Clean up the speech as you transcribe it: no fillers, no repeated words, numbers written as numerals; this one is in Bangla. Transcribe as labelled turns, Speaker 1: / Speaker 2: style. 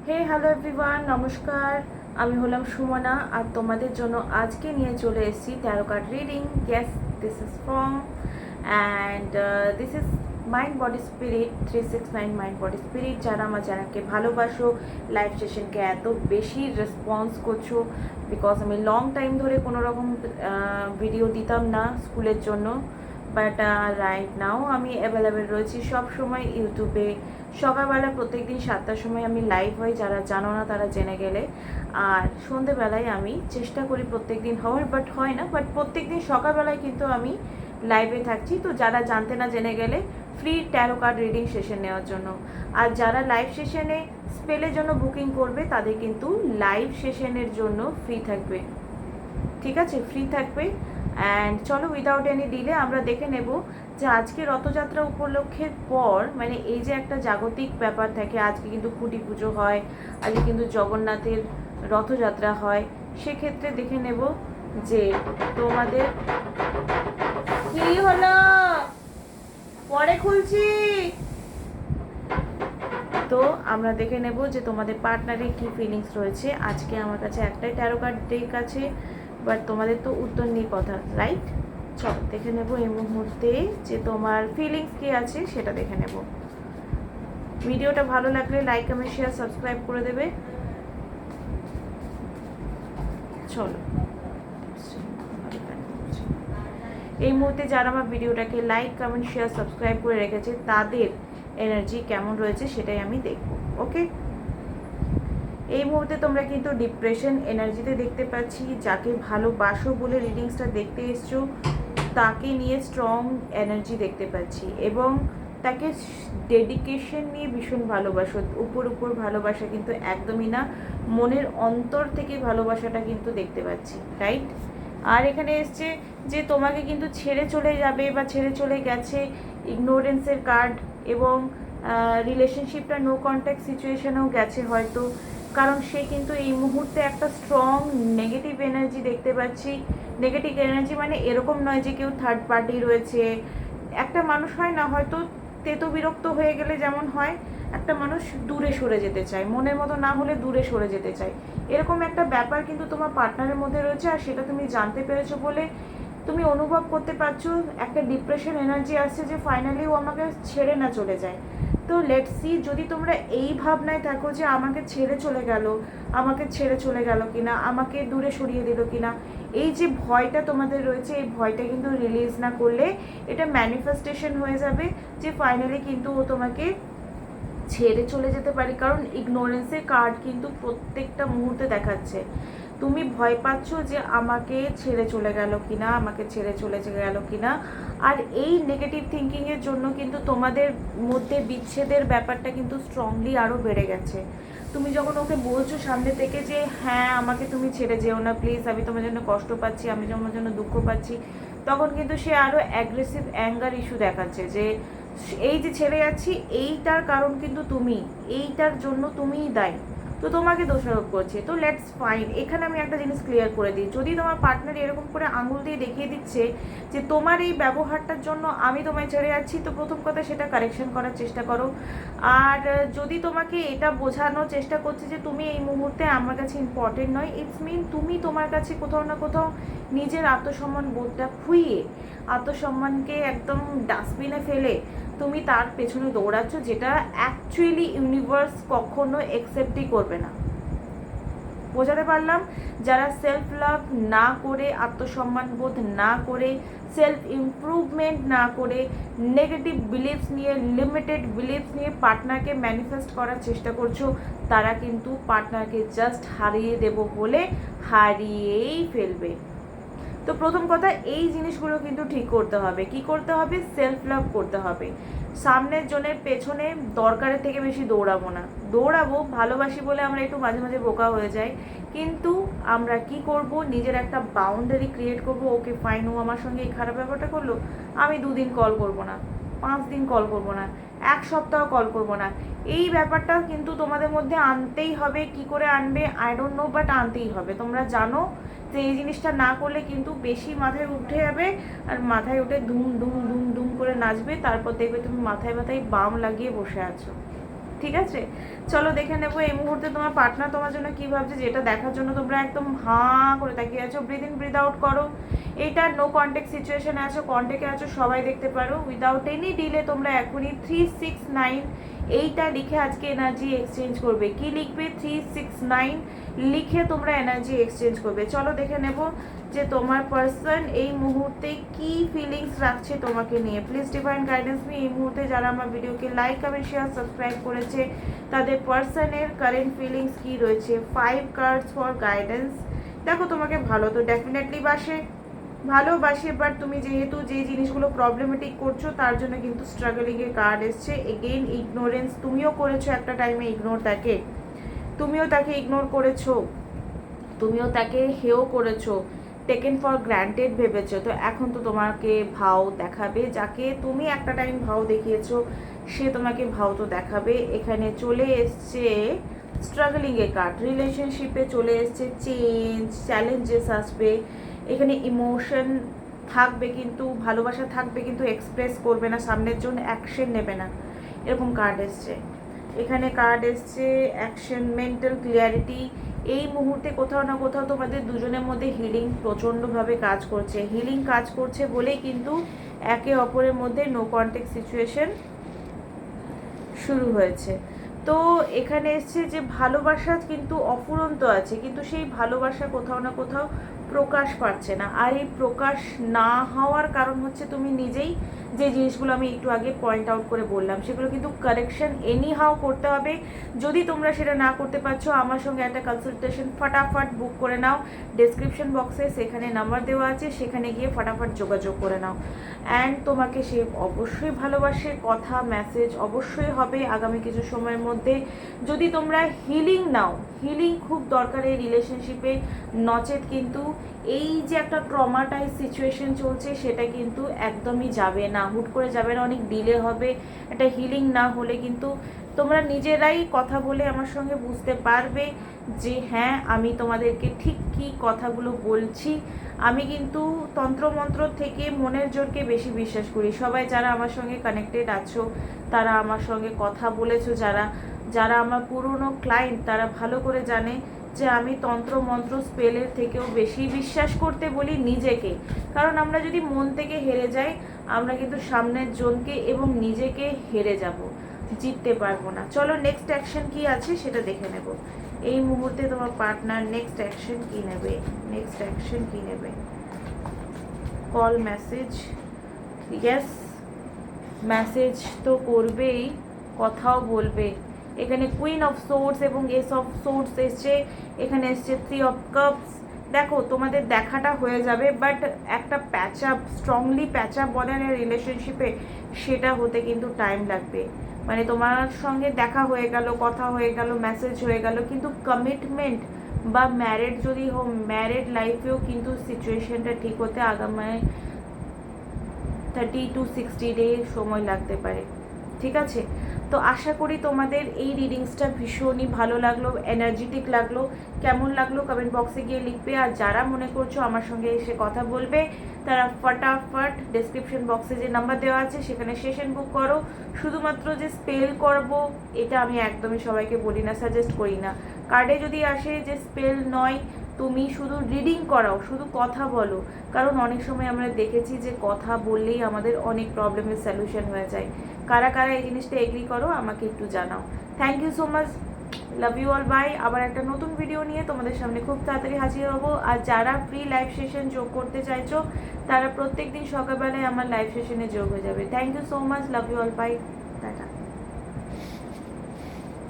Speaker 1: হে হ্যালো এভরিওয়ান, নমস্কার। আমি হলাম সুমনা আর তোমাদের জন্য আজকে নিয়ে চলে এসেছি taro card reading. Yes, this is from and this is mind body spirit 369 mind body spirit. যারা আমার চ্যানেলকে ভালোবাসো, লাইভ সেশনকে এত বেশি রেসপন্স করছো, বিকজ আমি লং টাইম ধরে কোনো রকম ভিডিও দিতাম না স্কুলের জন্য, বাট রাইট নাও আমি অ্যাভেলেবেল রয়েছি সব সময় ইউটিউবে। সকালবেলা প্রত্যেকদিন 7টার সময় আমি লাইভ হই, যারা জানো না তারা জেনে গেলে। আর সন্ধেবেলায় আমি চেষ্টা করি প্রত্যেক দিন হওয়ার, বাট হয় না, বাট প্রত্যেক দিন সকালবেলায় কিন্তু আমি লাইভে থাকছি। তো যারা জানতে না জেনে গেলে free taro card reading session নেওয়ার জন্য। আর যারা লাইভ সেশনে স্পেলের জন্য বুকিং করবে তাদের কিন্তু লাইভ সেশনের জন্য ফ্রি থাকবে, ঠিক আছে, ফ্রি থাকবে। অ্যান্ড চলো উইদাউট এনি ডিলে আমরা দেখে নেব যে আজকে রথযাত্রা উপলক্ষের পর, মানে এই যে একটা জাগতিক ব্যাপার থাকে, আজকে কিন্তু খুঁটি পুজো হয়, আজকে কিন্তু জগন্নাথের রথযাত্রা হয়। সেক্ষেত্রে দেখে নেব যে তোমাদের কি হলো, পরে খুলছি। তো আমরা দেখে নেব যে তোমাদের পার্টনারের কী ফিলিংস রয়েছে। আজকে আমার কাছে একটাই ট্যারো কার্ড ডেক আছে, বাট তোমাদের তো উত্তর নিয়ে কথা, রাইট? চল দেখে নেব এই মুহূর্তে যে তোমার ফিলিংস কী আছে সেটা দেখে নেব। ভিডিওটা ভালো লাগলে লাইক কমেন্ট শেয়ার সাবস্ক্রাইব করে দেবে। চলো, এই মুহূর্তে যারা আমার ভিডিওটাকে লাইক কমেন্ট শেয়ার সাবস্ক্রাইব করে রেখেছে তাদের এনার্জি কেমন রয়েছে সেটাই আমি দেখব। ওকে, এই মুহূর্তে তোমরা কিন্তু ডিপ্রেশন এনার্জিতে দেখতে পাচ্ছি। যাকে ভালোবাসো বলে রিডিংসটা দেখতে এসছো তাকে নিয়ে স্ট্রং এনার্জি দেখতে পাচ্ছি, এবং তাকে ডেডিকেশন নিয়ে ভীষণ ভালোবাসো। উপর ভালোবাসা কিন্তু একদমই না, মনের অন্তর থেকে ভালোবাসাটা কিন্তু দেখতে পাচ্ছি, রাইট? আর এখানে এসছে যে তোমাকে কিন্তু ছেড়ে চলে যাবে বা ছেড়ে চলে গেছে, ইগনোরেন্সের কার্ড, এবং রিলেশনশিপটা নো কন্ট্যাক্ট সিচুয়েশনেও গেছে হয়তো, কারণ সে কিন্তু এই মুহূর্তে একটা স্ট্রং নেগেটিভ এনার্জি দেখতে পাচ্ছি। নেগেটিভ এনার্জি মানে এরকম নয় যে কেউ থার্ড পার্টি রয়েছে। একটা মানুষ হয় না, হয়তো তেতো বিরক্ত হয়ে গেলে যেমন হয়, একটা মানুষ দূরে সরে যেতে চায়, মনের মতো না হলে দূরে সরে যেতে চায়, এরকম একটা ব্যাপার কিন্তু তোমার পার্টনারের মধ্যে রয়েছে। আর সেটা তুমি জানতে পেরেছো বলে তুমি অনুভব করতে পারছো একটা ডিপ্রেশন এনার্জি আসছে যে ফাইনালি ও আমাকে ছেড়ে না চলে যায়। তো লেটস সি, যদি তোমরা এই ভাবনায় থাকো যে আমাকে ছেড়ে চলে গেল, আমাকে ছেড়ে চলে গেল কিনা, আমাকে দূরে সরিয়ে দিল কিনা, এই যে ভয়টা তোমাদের রয়েছে, এই ভয়টা কিন্তু রিলিজ না করলে এটা ম্যানিফেস্টেশন হয়ে যাবে যে ফাইনালি কিন্তু ও তোমাকে ছেড়ে চলে যেতে পারে। কারণ ইগনোরেন্সের কার্ড কিন্তু প্রত্যেকটা মুহূর্তে দেখাচ্ছে তুমি ভয় পাচ্ছ যে আমাকে ছেড়ে চলে গেল কিনা, আমাকে ছেড়ে চলে গেল কিনা। আর এই নেগেটিভ থিঙ্কিংয়ের জন্য কিন্তু তোমাদের মধ্যে বিচ্ছেদের ব্যাপারটা কিন্তু স্ট্রংলি আরও বেড়ে গেছে। তুমি যখন ওকে বলছো সামনে থেকে যে হ্যাঁ আমাকে তুমি ছেড়ে যেও না প্লিজ, আমি তোমার জন্য কষ্ট পাচ্ছি, আমি তোমার জন্য দুঃখ পাচ্ছি, তখন কিন্তু সে আরও অ্যাগ্রেসিভ অ্যাঙ্গার ইস্যু দেখাচ্ছে যে এই যে ছেড়ে যাচ্ছি এইটার কারণ কিন্তু তুমি, এইটার জন্য তুমিই দায়ী, তো তোমাকে দোষারোপ করছে। তো লেটস ফাইন, এখানে আমি একটা জিনিস ক্লিয়ার করে দিই, যদি তোমার পার্টনার এরকম করে আঙুল দিয়ে দেখিয়ে দিচ্ছে যে তোমার এই ব্যবহারটার জন্য আমি তোমায় ছেড়ে যাচ্ছি, তো প্রথম কথা সেটা কারেকশন করার চেষ্টা করো। আর যদি তোমাকে এটা বোঝানোর চেষ্টা করছে যে তুমি এই মুহূর্তে আমার কাছে ইম্পর্টেন্ট নয়, ইটস মিন তুমি তোমার কাছে কোথাও না কোথাও নিজের আত্মসম্মান বোধটা খুইয়ে, আত্মসম্মানকে একদম ডাস্টবিনে ফেলে তুমি তার পেছনে দৌড়াচ্ছ, যেটা অ্যাকচুয়ালি ইউনিভার্স কখনো অ্যাকসেপ্টই করবে না। বোঝাতে পারলাম? যারা সেলফ লাভ না করে, আত্মসম্মান বোধ না করে, সেলফ ইমপ্রুভমেন্ট না করে, নেগেটিভ বিলিভস নিয়ে, লিমিটেড বিলিভস নিয়ে পার্টনারকে ম্যানিফেস্ট করার চেষ্টা করছো, তারা কিন্তু পার্টনারকে জাস্ট হারিয়ে দেব বলে হারিয়েই ফেলবে। তো প্রথম কথা এই জিনিসগুলো কিন্তু ঠিক করতে হবে। কি করতে হবে? সেলফ লাভ করতে হবে। সামনের জনের পেছনে দরকারের থেকে বেশি দৌড়াবো না। দৌড়াবো ভালোবাসি বলে আমরা একটু মাঝে মাঝে বোকা হয়ে যাই, কিন্তু আমরা কি করব, নিজের একটা বাউন্ডারি ক্রিয়েট করব। ওকে ফাইন, ও আমার সঙ্গে এই খারাপ ব্যাপারটা করলো, আমি 2 দিন কল করব না, 5 দিন কল করব না, 1 সপ্তাহ কল করব না। এই ব্যাপারটা কিন্তু তোমাদের মধ্যে আনতেই হবে। কি করে আনবে আই ডোন্ট নো, বাট আনতেই হবে। তোমরা জানো যে এই জিনিসটা না করলে কিন্তু বেশি মাথায় উঠে যাবে, আর মাথায় উঠে ধুম ধুম ধুম ধুম করে নাচবে, তারপর দেখবে তুমি মাথায় মাথায় বাম লাগিয়ে বসে আছো, ঠিক আছে, চলো দেখে নেবো এই মুহূর্তে তোমার পার্টনার তোমার জন্য কী ভাবছে, যেটা দেখার জন্য তোমরা একদম হাঁ করে তাকিয়ে আছো। ব্রিথ ইন ব্রিথ আউট করো। এইটা নো কন্ট্যাক্ট সিচুয়েশনে আছো, কন্ট্যাক্টে আছো, সবাই দেখতে পারো। উইদাউট এনি ডিলে তোমরা এখনই 369 এইটা লিখে আজকে এনার্জি এক্সচেঞ্জ করবে। কি লিখবে? 369 লিখে তোমরা এনার্জি এক্সচেঞ্জ করবে। চলো দেখে নেব যে তোমার পার্সন এই মুহূর্তে কি ফিলিংস রাখছে তোমাকে নিয়ে। Please divine guidance me. এই মুহূর্তে যারা আমার ভিডিওকে লাইক কমেন্ট শেয়ার সাবস্ক্রাইব করেছে তাদের পার্সনের কারেন্ট ফিলিংস কি রয়েছে। 5 কার্ডস ফর গাইডেন্স। দেখো তোমাকে ভালো তো ডেফিনেটলি ভালোবাসে, বাট তুমি যেহেতু যে জিনিসগুলো প্রবলেমেটিক করছো তার জন্য কিন্তু স্ট্রাগলিংয়ের কার্ড এসছে। এগেইন ইগনোরেন্স, তুমিও করেছো একটা টাইমে ইগনোর, তুমিও তাকে ইগনোর করেছো, তুমিও তাকে হেও করেছো, টেকেন ফর গ্র্যান্টেড ভেবেছো। তো এখন তো তোমাকে ভাও দেখাবে, যাকে তুমি একটা টাইম ভাও দেখিয়েছো সে তোমাকে ভাও তো দেখাবে। এখানে চলে এসছে স্ট্রাগলিংয়ের কার্ড, রিলেশনশিপে চলে এসছে চেঞ্জ, চ্যালেঞ্জেস আসবে, এখানে ইমোশন থাকবে কিন্তু ভালোবাসা থাকবে কিন্তু এক্সপ্রেস করবে না, সামনের জন্য অ্যাকশন নেবে না, এরকম কার্ড এসছে। এখানে কার্ড এসছে অ্যাকশন, মেন্টাল ক্লিয়ারিটি। এই মুহূর্তে কোথাও না কোথাও তোমাদের দুজনের মধ্যে হিলিং প্রচণ্ডভাবে কাজ করছে, হিলিং কাজ করছে বলেই কিন্তু একে অপরের মধ্যে নো কন্ট্যাক্ট সিচুয়েশন শুরু হয়েছে। তো এখানে এসছে যে ভালোবাসা কিন্তু অফুরন্ত আছে, কিন্তু সেই ভালোবাসা কোথাও না কোথাও প্রকাশ পাচ্ছে না। আর এই প্রকাশ না হওয়ার কারণ হচ্ছে তুমি নিজেই যে জিনিসগুলো আমি একটু আগে পয়েন্ট আউট করে বললাম সেগুলো কিন্তু কারেকশন এনি হাও করতে হবে। যদি তোমরা সেটা না করতে পারছো আমার সঙ্গে একটা কনসালটেশন ফটাফট বুক করে নাও। ডেসক্রিপশন বক্সে সেখানে নাম্বার দেওয়া আছে, সেখানে গিয়ে ফটাফট যোগাযোগ করে নাও। অ্যান্ড তোমাকে সে অবশ্যই ভালোবাসে, কথা মেসেজ অবশ্যই হবে আগামী কিছু সময়ের মধ্যে। যদি তোমরা হিলিং নাও, হিলিং খুব দরকার এই রিলেশনশিপে, নচেত কিন্তু এই যে একটা ট্রমাটাইজ সিচুয়েশন চলছে সেটা কিন্তু একদমই যাবে না, হুট করে যাবে না, অনেক ডিলে হবে। একটা হিলিং না হলে কিন্তু তোমরা নিজেরাই কথা বলে আমার সঙ্গে বুঝতে পারবে যে হ্যাঁ আমি তোমাদেরকে ঠিক কী কথাগুলো বলছি। আমি কিন্তু তন্ত্রমন্ত্র থেকে মনের জোরকে বেশি বিশ্বাস করি। সবাই যারা আমার সঙ্গে কানেক্টেড আছো, তারা আমার সঙ্গে কথা বলেছো, যারা আমার পুরনো ক্লায়েন্ট তারা ভালো করে জানে যে আমি তন্ত্রমন্ত্র স্পেলের থেকেও বেশি বিশ্বাস করতে বলি নিজেকে। কারণ আমরা যদি মন থেকে হেরে যাই আমরা কিন্তু সামনের জনকে এবং নিজেকে হেরে যাব, জিততে পারবো না। চলো নেক্সট অ্যাকশন কি আছে সেটা দেখে নেব। এই মুহূর্তে তোমার পার্টনার নেক্সট অ্যাকশন কি নেবে, নেক্সট অ্যাকশন কি নেবে। কল, মেসেজ, ইয়েস মেসেজ তো করবেই, কথাও বলবে। এখানে কুইন অফ সোর্স এবং এস অফ সোর্স এসছে, এখানে এসছে 3 অফ কাপস। দেখো তোমাদের দেখাটা হয়ে যাবে, বাট একটা patch up, strongly patch up বলে না রিলেশনশিপে, সেটা হতে কিন্তু টাইম লাগবে। মানে তোমার সঙ্গে দেখা হয়ে গেল, কথা হয়ে গেল, মেসেজ হয়ে গেল, কিন্তু কমিটমেন্ট বা ম্যারেড যদি হোক, ম্যারেড লাইফেও কিন্তু সিচুয়েশনটা ঠিক হতে আগামী 30 to 60 ডে সময় লাগতে পারে। ঠিক আছে, তো আশা করি তোমাদের এই রিডিংসটা ভীষণই ভালো লাগলো, এনার্জেটিক লাগলো। কেমন লাগলো কমেন্ট বক্সে গিয়ে লিখবে। আর যারা মনে করছো আমার সঙ্গে এসে কথা বলবে তারা ফটাফট ডেসক্রিপশন বক্সে যে নাম্বার দেওয়া আছে সেখানে সেশন বুক করো। শুধুমাত্র যে স্পেল করব এটা আমি একদমই সবাইকে বলি না, সাজেস্ট করি না। কার্ডে যদি আসে যে স্পেল নয়, তুমি শুধু রিডিং করাও, শুধু কথা বলো। কারণ অনেক সময় আমরা দেখেছি যে কথা বললেই আমাদের অনেক প্রবলেমের সলিউশন হয়ে যায়। কারা কারা এই জিনিসটা এগ্রি করো আমাকে একটু জানাও। Thank you so much, love you all, bye. আবার একটা নতুন ভিডিও নিয়ে তোমাদের সামনে খুব তাড়াতাড়ি হাজির হবো। আর যারা ফ্রি লাইভ সেশন যোগ করতে চাইছো তারা প্রত্যেক দিন সকালবেলায় আমার লাইভ সেশনে যোগ হয়ে যাবে। Thank you so much, love you all, bye, tata.